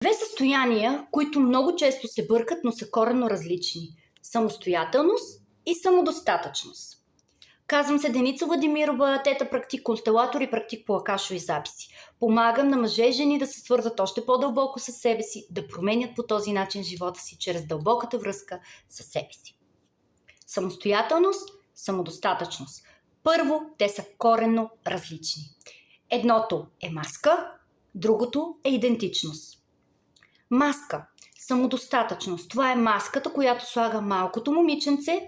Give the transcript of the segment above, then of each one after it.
Две състояния, които много често се бъркат, но са коренно различни. Самостоятелност и самодостатъчност. Казвам се Деница Владимирова, тета практик, констелатор и практик по акашови записи. Помагам на мъже и жени да се свързват още по-дълбоко със себе си, да променят по този начин живота си, чрез дълбоката връзка със себе си. Самостоятелност, самодостатъчност. Първо, те са коренно различни. Едното е маска, другото е идентичност. Маска, самодостатъчност. Това е маската, която слага малкото момиченце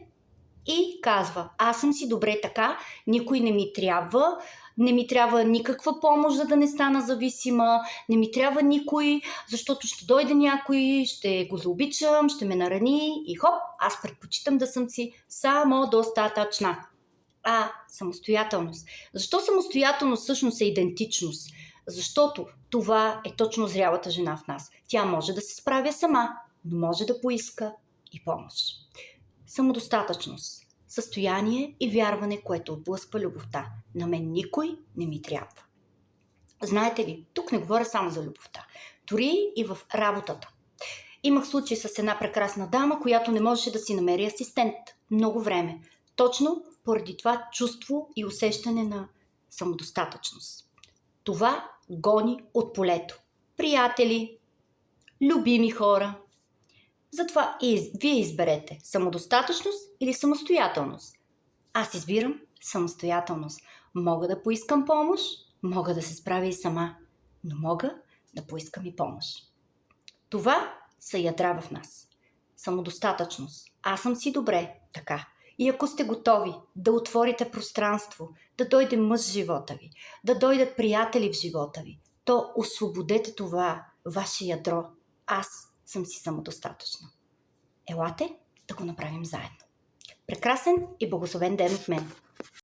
и казва: аз съм си добре така, никой не ми трябва никаква помощ, за да не стана зависима, не ми трябва никой, защото ще дойде някой, ще го заобичам, ще ме нарани и хоп, аз предпочитам да съм си самодостатъчна. Самостоятелност. Защо самостоятелност всъщност е идентичност? Защото това е точно зрялата жена в нас. Тя може да се справя сама, но може да поиска и помощ. Самодостатъчност. Състояние и вярване, което отблъсква любовта. На мен никой не ми трябва. Знаете ли, тук не говоря само за любовта. Дори и в работата. Имах случай с една прекрасна дама, която не можеше да си намери асистент много време. Точно поради това чувство и усещане на самодостатъчност. Това гони от полето. Приятели, любими хора. Затова вие изберете самодостатъчност или самостоятелност. Аз избирам самостоятелност. Мога да поискам помощ, мога да се справя и сама, но мога да поискам и помощ. Това са ядра в нас. Самодостатъчност. Аз съм си добре, така. И ако сте готови да отворите пространство, да дойде мъж в живота ви, да дойдат приятели в живота ви, то освободете това ваше ядро. Аз съм си самодостатъчна. Елате да го направим заедно. Прекрасен и благословен ден от мен!